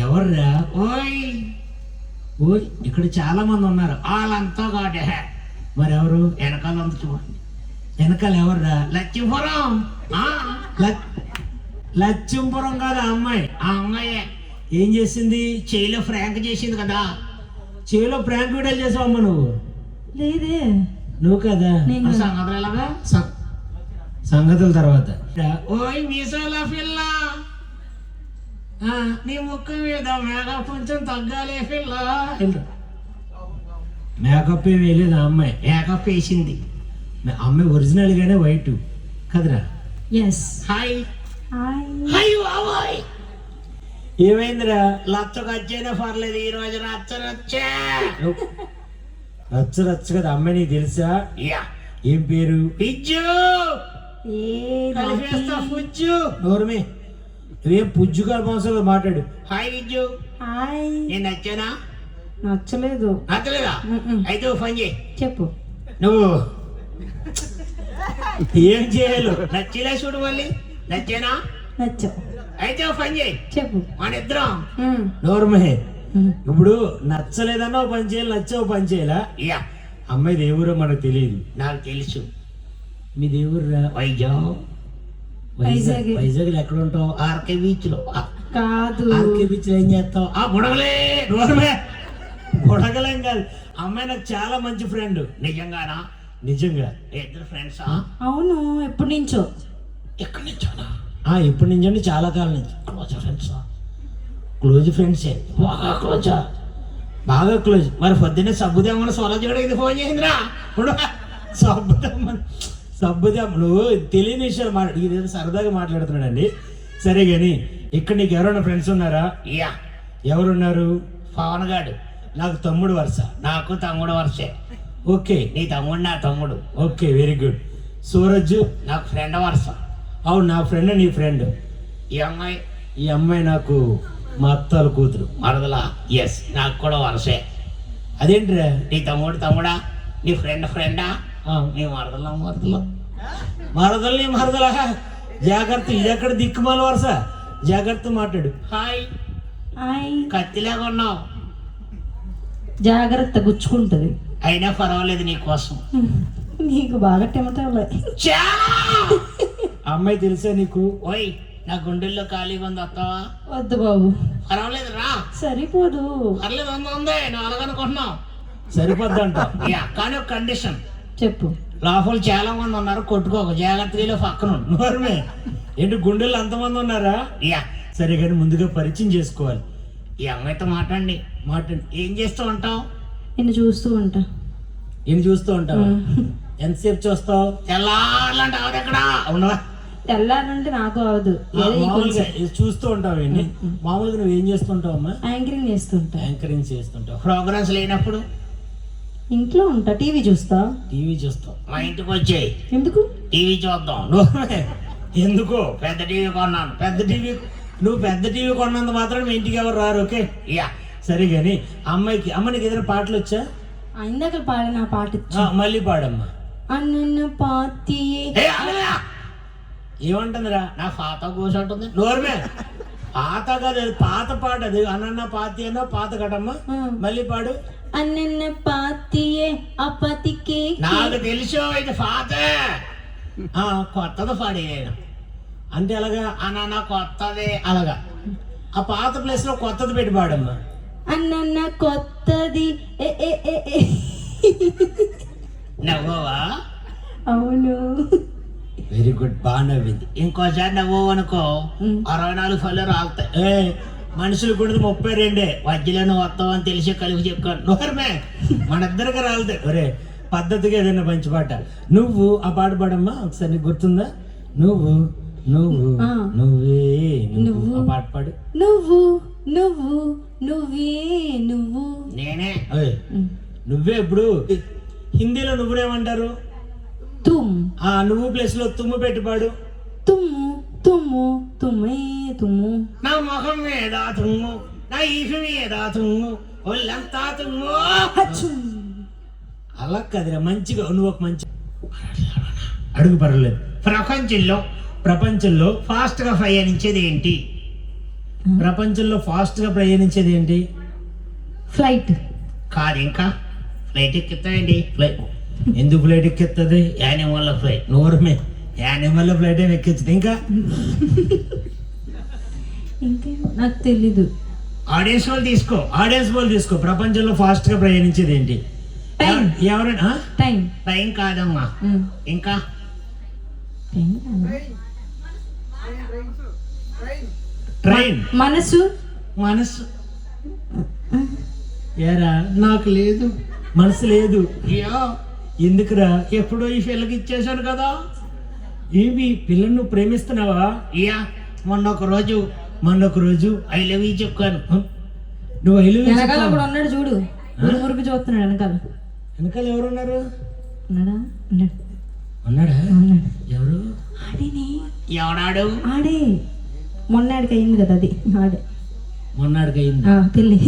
ఎవర్రా? ఓయ్ ఓయ్, ఇక్కడ చాలా మంది ఉన్నారు, వాళ్ళంతా కాటే. మరి ఎవరు? వెనకాలంతా చూడండి. వెనకాల ఎవర్రా? లక్ష్మీపురం. లక్ష్మీపురం కాదు ఆ అమ్మాయి. ఆ అమ్మాయే. ఏం చేసింది? చేయిలో ఫ్రాంక్ చేసింది కదా. చేయిలో ఫ్రాంక్ వీడియోలు చేసావమ్మా నువ్వు? లేదే. నువ్వు కదా. సంగతులు ఎలాగా? సంగతుల తర్వాత ఓయ్ మీసాల పిల్ల, నీ ముక్కు మీద మేకప్ కొంచెం తగ్గాలే పిల్ల. మేకప్ ఏమి వేయలేదు ఆ అమ్మాయి, మేకప్ వేసింది. అమ్మాయి ఒరిజినల్ గానే వైట్ కదరా? ఎస్. హాయ్ హాయ్ బాబాయ్. ఏమైందిరా? లచ్చకు వచ్చేనే పర్లేదు, ఈ రోజు రచ్చరచ్చా. రచ్చ కదా అమ్మాయి, నీకు తెలుసా? ఏం పేరు? పిజ్జు. పుజ్జు. నోరుమే, నువ్వేం పుజ్జు గారు మోసంలో మాట్లాడు. హాయ్ విజ్జు. హాయ్. నేను నచ్చానా? నచ్చలేదు. నచ్చలేదా? అయితే ఓ పని చేయి. చెప్పు. నువ్వు ఏం చేయాలి? నచ్చిలే చూడు. మళ్ళీ నచ్చానా? నచ్చావు. అయితే ఓ పని చేయి. చెప్పు. మన ఇద్దరం నోరుమే. ఇప్పుడు నచ్చలేదన్నా ఓ పని చేయాలి, నచ్చావు పని చేయాలా? అమ్మాయి దేవురో మనకు తెలియదు. నాకు తెలుసు. మీ దేవుర్రా? వైజాగ్. వైజాగ్ ఎక్కడ ఉంటావు? ఆర్కే బీచ్ లో. కాదు. ఆర్కే బీచ్ లో ఏం చేస్తావు? బుడగలే. బుడగలేం కాదు. అమ్మాయి నాకు చాలా మంచి ఫ్రెండ్. నిజంగానా? నిజంగా. ఇద్దరు ఫ్రెండ్సా? అవును. ఎప్పటి నుంచో? ఎక్కడి నుంచోనా? ఎప్పటి నుంచి అంటే చాలా కాలం నుంచి. క్లోజ్ ఫ్రెండ్సా? క్లోజ్ ఫ్రెండ్సే. బాగా క్లోజా? బాగా క్లోజ్. మరి పొద్దున్నే సబ్బుదేమని సొలజోడ ఇది ఫోన్ చేసిందిరా. సబ్బుదేమ నువ్వు తెలియని విషయాలు ఇదేదో సరదాగా మాట్లాడుతున్నాడండి. సరే కానీ ఇక్కడ నీకు ఎవరైనా ఫ్రెండ్స్ ఉన్నారా? ఎవరున్నారు? పవన్ గాడు నాకు తమ్ముడు వరుస. నాకు తమ్ముడు వరుసే. ఓకే. నీ తమ్ముడు నా తమ్ముడు. Okay, very good. సూరజ్ నాకు ఫ్రెండ్ వరుస. అవును, నా ఫ్రెండ్ నీ ఫ్రెండ్. ఈ అమ్మాయి నాకు మా అత్తాల కూతురు. మరదలా? ఎస్, నాకు కూడా వరుసే. అదేంటిరా? నీ తమ్ముడా? నీ ఫ్రెండా? నీ మరదలా? మరదల్ని మరదలా? జాగ్రత్త. ఇదెక్కడ దిక్కుమాల వరుస? జాగ్రత్త మాట్లాడు. హాయ్. హాయ్. కత్తిలాగా ఉన్నావు. జాగ్రత్త, గుచ్చుకుంటది. అయినా పర్వాలేదు నీకోసం. నీకు బాగా టెమటాలే. అమ్మాయి తెలుసా నీకు? ఓయ్, నా గుండెల్లో ఖాళీగా ఉంది, వస్తావా? వద్దు బాబు. పర్వాలేదు రా. సరిపోదు. పర్లేదు, ఉంది. నువ్వు అలాగనుకుంటున్నావు. సరిపోద్దంట. కానీ ఒక కండిషన్. చెప్పు. లోపల చాలా మంది ఉన్నారు, కొట్టుకోక. జాగ్రత్తగా పక్కన నోరమే. ఏంటి గుండెల్లో అంతమంది ఉన్నారా? సరే కానీ ముందుగా పరిచయం చేసుకోవాలి. ఈ అమ్మాయితో మాట్లాడండి. ఏం చేస్తూ ఉంటావు? నిన్ను చూస్తూ ఉంటా. నేను చూస్తూ ఉంటావు? ఎంతసేపు చూస్తావు? తెల్లారంటే ఎక్కడ ఉండవా? తెల్లారంటే నాకు అవదు. చూస్తూ ఉంటావు. మామూలుగా నువ్వు ఏం చేస్తుంటావు అమ్మా? యాంకరింగ్ చేస్తుంటా. యాంకరింగ్ చేస్తుంటావు. ప్రోగ్రామ్స్ లేనప్పుడు ఇంట్లో ఉంటా. టీవీ చూస్తావు? మా ఇంటికి వచ్చాయి. ఎందుకు? టీవీ చూద్దాం. ఎందుకు? పెద్ద టీవీ కొన్నాను. నువ్వు పెద్ద టీవీ కొన్నంత మాత్రం మీ ఇంటికి ఎవరు రారు. ఓకే. సరే కానీ అమ్మకి ఏదైనా పాటలు వచ్చా? ఇందాక పాడిన పాట. మళ్ళీ పాడమ్మా. అన్న పాతి. ఏమంటుందిరా? నా పాత కూర్చుంటుంది. నోర్మే. పాత కాదు, పాత పాట అది. అన్న పాతి అన్న పాత కటమ్మా. మళ్ళీ పాడు. అన్న పాతియే అపతికే. నాకు తెలుసు ఇది పాత. కొత్తది పాడే. అంటే అలాగా అన్న కొత్తది. అలాగా ఆ పాత ప్లేస్ లో కొత్తది పెట్టి పాడమ్మా. అన్న కొత్తది. నవ్వవా? అవును. వెరీ గుడ్, బాగా నవ్వింది. ఇంకోసారి నవ్వు అనుకో 64 పళ్ళు రాలుతాయి. మనుషులు కూడా 32. మధ్యలో నువ్వు వస్తావు అని తెలిసి కలిసి చెప్పుకోను. నోరమే. మన ఇద్దరికి రాలుతాయి. ఒరే, పద్ధతిగా ఏదైనా మంచి పాట. నువ్వు ఆ పాట పాడమ్మా ఒకసారి. నీకు గుర్తుందా? నువ్వు నువ్వే నువ్వు. ఆ పాట పాడు. నువ్వు నేనే. నువ్వే. ఇప్పుడు హిందీలో నువ్వునేమంటారు? తుమ్. నువ్వు ప్లేస్ లో తుమ్ము పెట్టి పాడు. తుమ్ము. నా మొహం మీద తుమ్ము, నా ఈఫి మీద తుమ్ము, ఒళ్ళంతా తుమ్ము. అలా కదిరా. మంచిగా నువ్వు ఒక మంచి అడుగు. పర్వాలేదు. ప్రపంచంలో ఫాస్ట్ గా ప్రయాణించేది ఏంటి? ప్రపంచంలో ఫాస్ట్ గా ప్రయాణించేది ఏంటి? ఫ్లైట్. కాదు, ఇంకా ఫ్లైట్ ఎక్కిస్తాయండి. ఫ్లైట్ ఎందుకు ఫ్లైట్ ఎక్కిస్తుంది? Animal flight. నోరమే యానిమల్ ఫ్లైట్ ఏమి ఎక్కించదు. ఇంకా ఇంకే నాకు తెలీదు. ఆడియన్స్ వాళ్ళు తీసుకో. ప్రపంచంలో ఫాస్ట్ గా ప్రయాణించేది ఏంటి? Time. ఎవరైనా టైం. టైం కాదమ్మా. ఇంకా టైం కాదా? ట్రైన్. మనసు. మనసు ఏరా నాకు లేదు, మనసు లేదు. అయ్యో ఎందుకురా? ఎప్పుడో ఈ పిల్లకి ఇచ్చేసాను కదా. ఏమి పిల్లని నువ్వు ప్రేమిస్తున్నావా? ఇయా మొన్న ఒక రోజు ఐ లవ్ యూ చెప్పాను. నువ్వు ఐ లవ్ యూ వెనకాల కూడా ఉన్నాడు చూడు, మురుగు చూస్తున్నాడు వెనకాల. వెనకాల ఎవరున్నారు? ఉన్నాడా? ఉన్నాడా? ఎవరు? ఆడేనే. ఎవడాడు? ఆడే మొన్నాడికి అయింది కదా, అది ఆడే. మొన్నాడికి అయింది పెళ్ళి.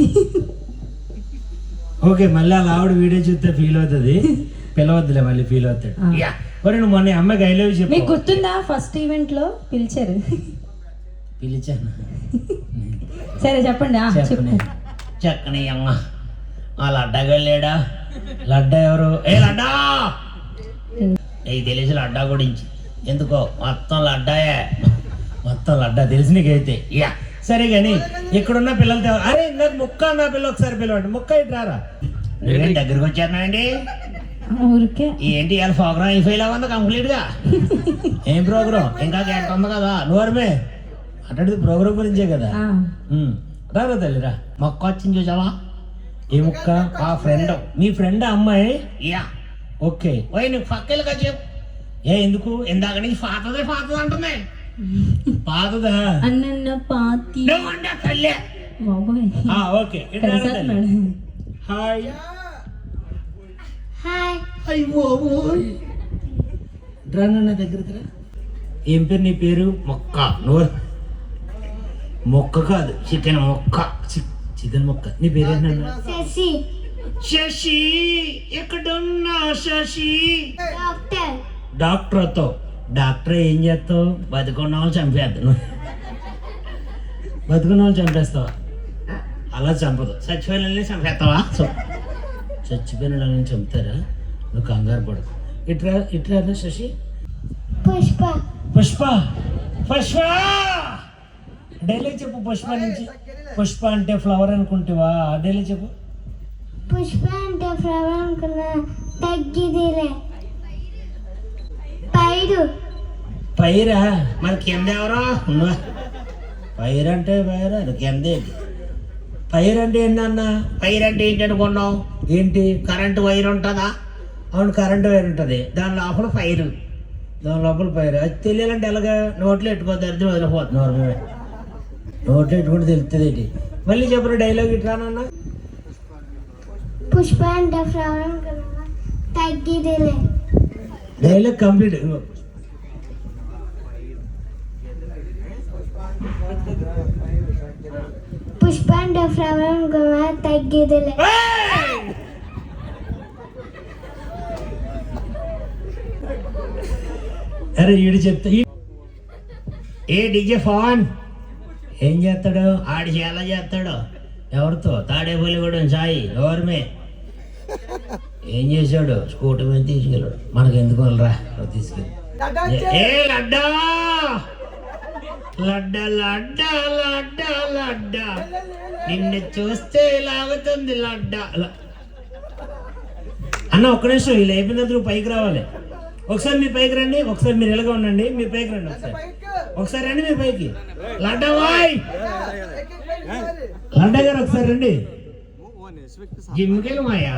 ఓకే, మళ్ళీ అలా ఆవిడ వీడియో చూస్తే ఫీల్ అవుతుంది. పిలవద్దులే, మళ్ళీ ఫీల్ అవుతాడు. ఒరే నువ్వు మొన్న అమ్మాయికి ఐ లవ్ యూ చెప్పు. మీకు గుర్తుందా ఫస్ట్ ఈవెంట్ లో పిలిచారు? పిలిచాను. సరే చెప్పండి. చెప్పండి. చక్కని అమ్మ ఆ లడ్డా వెళ్ళాడా? లడ్డా ఎవరు? ఏ లడ్డా నీకు తెలిసి లడ్డా గురించి ఎందుకో మొత్తం లడ్డా తెలుసు నీకైతే. యా సరే కానీ ఇక్కడున్న పిల్లలతో అరే నాకు ముక్క నా పిల్ల ఒకసారి పిలవండి. ముక్క ఇటు రారా. నువ్వేం దగ్గరికి వచ్చానండి? ఊరికే. ఏంటి ఇవాళ ప్రోగ్రామ్ అయిపోయేలా ఉంది కంప్లీట్ గా. ఏం ప్రోగ్రామ్? ఇంకా గంట ఉంది కదా. నోరమే అట్లాంటిది ప్రోగ్రామ్ గురించే కదా. రారా తల్లిరా. మొక్క వచ్చింది చూసావా? ఏ ముక్క? ఆ ఫ్రెండ్, మీ ఫ్రెండ్ అమ్మాయి. Yeah okay. ఓయ్ నువ్వు పక్కలుగా చెప్పు. ఎందుకు ఇందాక నుంచి పాతదే అంటుంది. పాతదా? అన్న పాతి. తల్లి బాబాయ్. ఓకే. హాయ్. డ్రాన్న దగ్గర. ఏం పేరు నీ పేరు? మొక్క. నోరు మొక్క కాదు, చికెన్ మొక్క. చికెన్ మొక్క. నీ పేరేంటన్నా? శశి. ఎక్కడున్నా శశి? డాక్టర్తో. డాక్టర్ ఏం చేస్తావు? బతుకున్న వాళ్ళు చంపేస్తాను. బతుకున్న వాళ్ళు చంపేస్తావా? అలా చంపదు. చచ్చిపోయిన వాళ్ళని చంపేస్తావా? చచ్చిపోయిన వాళ్ళని చంపుతారా? నువ్వు కంగారు పడు. ఇట్రా శశి. పుష్ప డైలాగ్ చెప్పు. పుష్ప నుంచి. పుష్ప అంటే ఫ్లవర్ అనుకుంటావా? డైలాగ్ చెప్పు. పుష్ప అంటే ఫ్లవర్ అనుకున్నా తగ్గిదిలే. పైరా మరి కింద ఎవరో? పైరు అంటే కింద ఏంటి? పైరు అంటే ఏంటన్నా? పైరు అంటే ఏంటి అనుకున్నావు? ఏంటి? కరెంటు వైర్ ఉంటుందా? అవును, కరెంటు వైర్ ఉంటుంది. దాని లోపల పైరు. అది తెలియాలంటే ఎలాగా? నోట్లో పెట్టుకో, దరిద్రం వదిలిపోతున్నారు. నోట్లో పెట్టుకుంటే తెలుస్తుంది ఏంటి? మళ్ళీ చెప్పరు డైలాగ్ ఇట్లానన్నా. పుష్ప అంటే ఫ్లవర్ అనుకున్నా తగ్గిదిలే. Dialogue complete. పుష్ప అంటే ఫ్లవర్ అనుకున్నా తగ్గిదిలే. అరే ఈడు చెప్తా. ఏ డీజే ఫోన్ ఏం చేస్తాడు? ఆడి చాలా చేస్తాడు. ఎవరితో? తాడేపల్లిగూడెం సాయి. ఎవరిమే ఏం చేశాడు? స్కూటర్ మీద తీసుకెళ్ళాడు. మనకు ఎందుకు రా తీసుకెళ్ళి. ఏ లడ్డా లడ్డా లడ్డా లడ్డా లడ్డా నిన్ను చూస్తే లాగుతుంది లడ్డా. అన్న ఒక్క నిమిషం, ఇలా అయిపోయిన తర్వాత నువ్వు పైకి రావాలి. ఒకసారి మీ పైకి రండి. ఒకసారి మీరు ఎలాగ ఉండండి. మీ పైకి రండి. ఒకసారి రండి మీ పైకి. లడ్డా బాయ్, లడ్డా గారు ఒకసారి రండి. జిమ్కి వెళ్ళి మాయా.